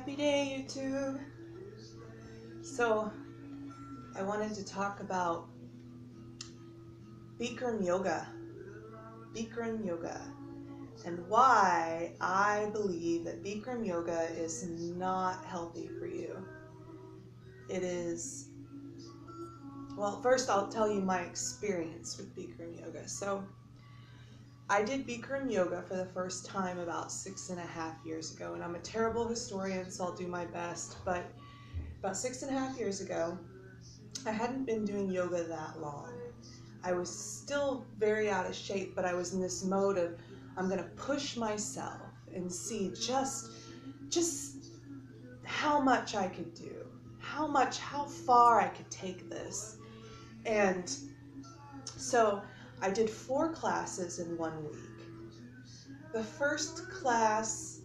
Happy day, YouTube. So, I wanted to talk about Bikram yoga. Bikram yoga. And why I believe that Bikram yoga is not healthy for you. It is, well, first I'll tell you my experience with Bikram yoga. So, I did Bikram yoga for the first time about 6.5 years ago, and I'm a terrible historian, so I'll do my best, but about 6.5 years ago, I hadn't been doing yoga that long. I was still very out of shape, but I was in this mode of, I'm gonna push myself and see just how much I could do, how far I could take this. And so I did 4 classes in 1 week. The first class,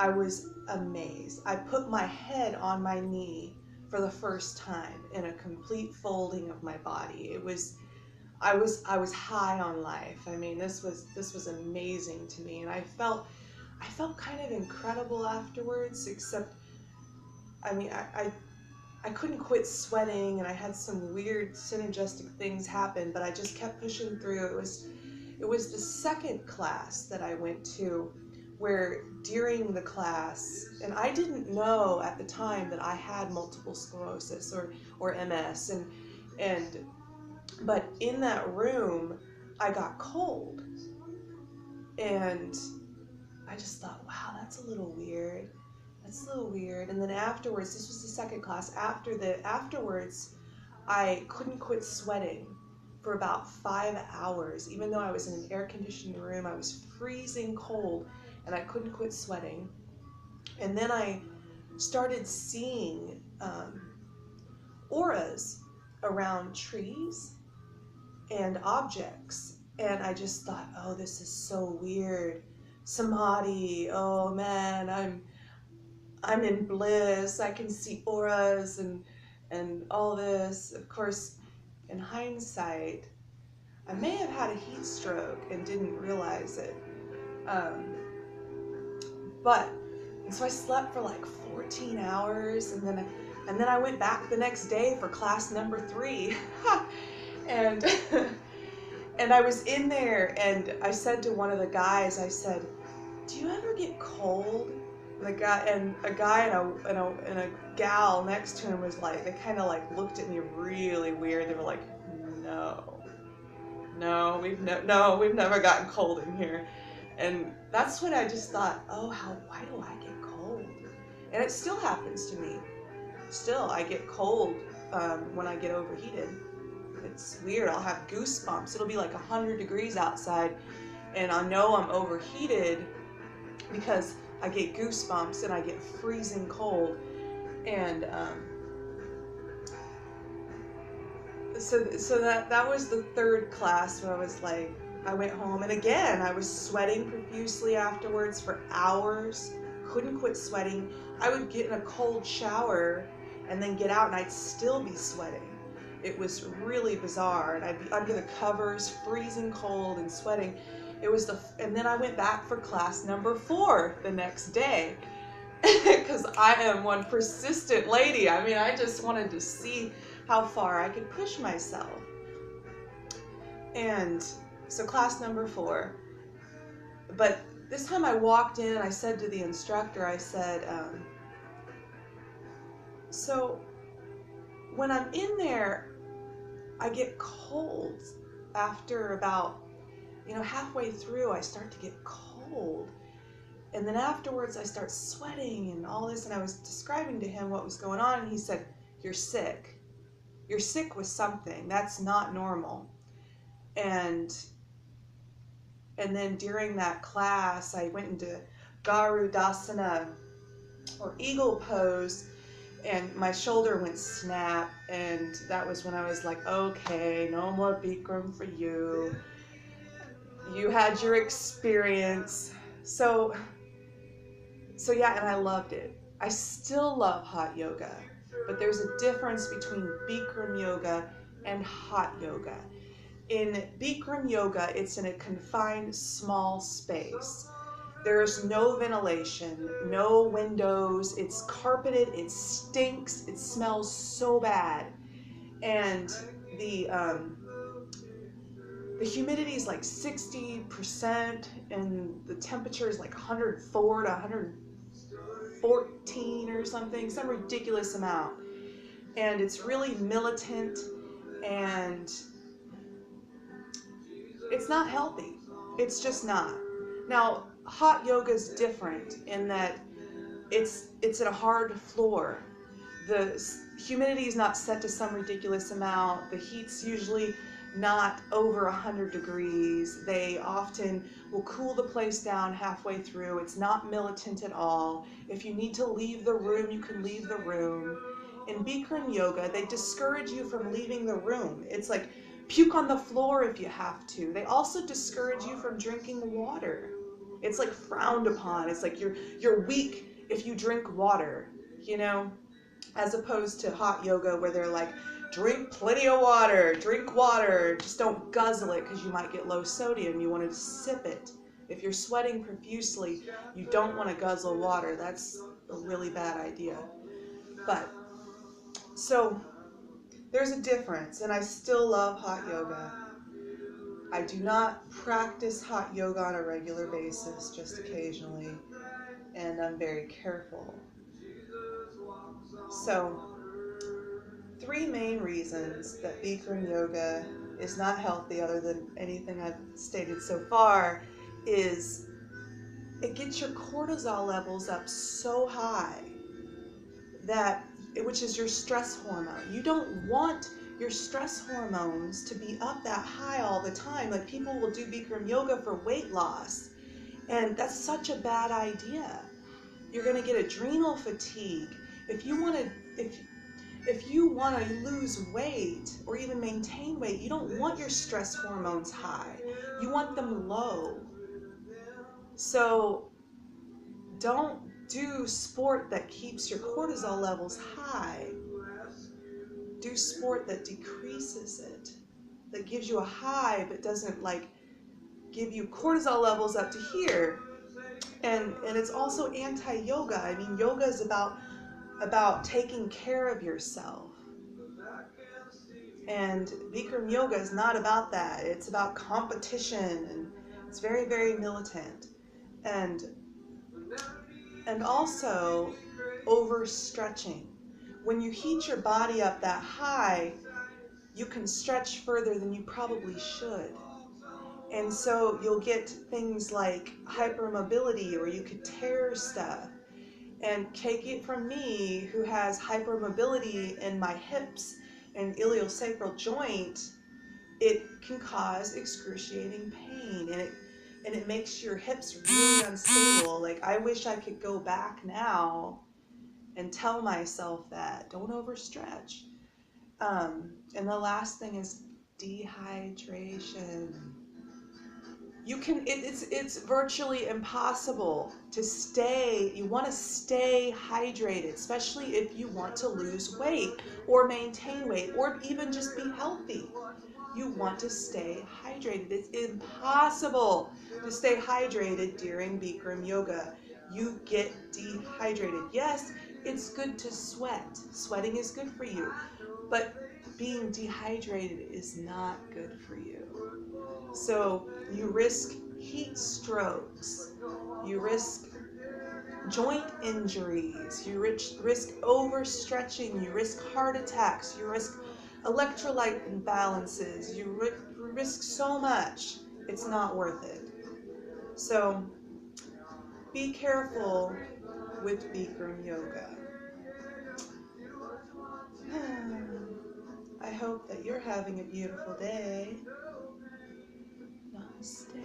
I was amazed. I put my head on my knee for the first time in a complete folding of my body. I was high on life. I mean, this was amazing to me, and I felt kind of incredible afterwards, except I mean, I couldn't quit sweating, and I had some weird synergistic things happen, but I just kept pushing through. It was the second class that I went to where during the class, and I didn't know at the time that I had multiple sclerosis or MS, but in that room I got cold, and I just thought, wow, that's a little weird. That's a little weird. And then afterwards, this was the second class, afterwards I couldn't quit sweating for about 5 hours. Even though I was in an air-conditioned room, I was freezing cold, and I couldn't quit sweating. And then I started seeing auras around trees and objects, and I just thought, oh, this is so weird. Samadhi, oh man, I'm in bliss. I can see auras and all this. Of course, in hindsight, I may have had a heat stroke and didn't realize it. And so I slept for like 14 hours, and then I went back the next day for class number 3. and and I was in there, and I said to one of the guys, I said, do you ever get cold? And a guy and a gal next to him was like, they kind of like looked at me really weird. They were like, no, we've never gotten cold in here. And that's when I just thought, oh, why do I get cold? And it still happens to me. Still, I get cold when I get overheated. It's weird. I'll have goosebumps. It'll be like 100 degrees outside, and I know I'm overheated because I get goosebumps and I get freezing cold. And so that was the third class where I was like, I went home, and again I was sweating profusely afterwards for hours. Couldn't quit sweating. I would get in a cold shower and then get out, and I'd still be sweating. It was really bizarre, and I'd be under the covers, freezing cold and sweating. And then I went back for class number 4 the next day, because I am one persistent lady. I mean, I just wanted to see how far I could push myself. And so class number 4, but this time I walked in, and I said to the instructor, I said, so when I'm in there, I get cold after about, halfway through, I start to get cold. And then afterwards, I start sweating and all this. And I was describing to him what was going on. And he said, you're sick. You're sick with something. That's not normal. And then during that class, I went into Garudasana, or eagle pose, and my shoulder went snap. And that was when I was like, okay, no more Bikram for you. You had your experience. So yeah, and I loved it. I still love hot yoga, but there's a difference between Bikram yoga and hot yoga. In Bikram yoga, it's in a confined small space. There's no ventilation, no windows. It's carpeted. It stinks. It smells so bad. And the humidity is like 60%, and the temperature is like 104 to 114 or something, some ridiculous amount. And it's really militant, and it's not healthy. It's just not. Now, hot yoga is different in that it's in a hard floor. The humidity is not set to some ridiculous amount. The heat's usually not over 100 degrees. They often will cool the place down halfway through. It's not militant at all. If you need to leave the room, you can leave the room. In Bikram yoga, they discourage you from leaving the room. It's like puke on the floor if you have to. They also discourage you from drinking water. It's like frowned upon. It's like you're weak if you drink water, you know? As opposed to hot yoga where they're like, drink plenty of water, drink water, just don't guzzle it because you might get low sodium. You want to sip it. If you're sweating profusely, you don't want to guzzle water. That's a really bad idea. But, so, there's a difference, and I still love hot yoga. I do not practice hot yoga on a regular basis, just occasionally, and I'm very careful. So, 3 main reasons that Bikram yoga is not healthy, other than anything I've stated so far, is it gets your cortisol levels up so high that, which is your stress hormone. You don't want your stress hormones to be up that high all the time. Like, people will do Bikram yoga for weight loss, and that's such a bad idea. You're going to get adrenal fatigue. If you want to lose weight or even maintain weight, you don't want your stress hormones high. You want them low. So don't do sport that keeps your cortisol levels high. Do sport that decreases it, that gives you a high but doesn't like give you cortisol levels up to here. And it's also anti-yoga. I mean, yoga is about taking care of yourself. And Bikram yoga is not about that. It's about competition, and it's very, very militant. And also overstretching. When you heat your body up that high, you can stretch further than you probably should. And so you'll get things like hypermobility, or you could tear stuff. And take it from me, who has hypermobility in my hips and iliosacral joint, it can cause excruciating pain, and it makes your hips really unstable. Like, I wish I could go back now and tell myself that don't overstretch. And the last thing is dehydration. It's virtually impossible to stay. You want to stay hydrated, especially if you want to lose weight or maintain weight or even just be healthy. You want to stay hydrated. It's impossible to stay hydrated during Bikram yoga. You get dehydrated. Yes, it's good to sweat. Sweating is good for you, but being dehydrated is not good for you. So you risk heat strokes, you risk joint injuries, you risk overstretching, you risk heart attacks, you risk electrolyte imbalances, you risk so much. It's not worth it. So be careful with Bikram yoga. I hope that you're having a beautiful day. Namaste.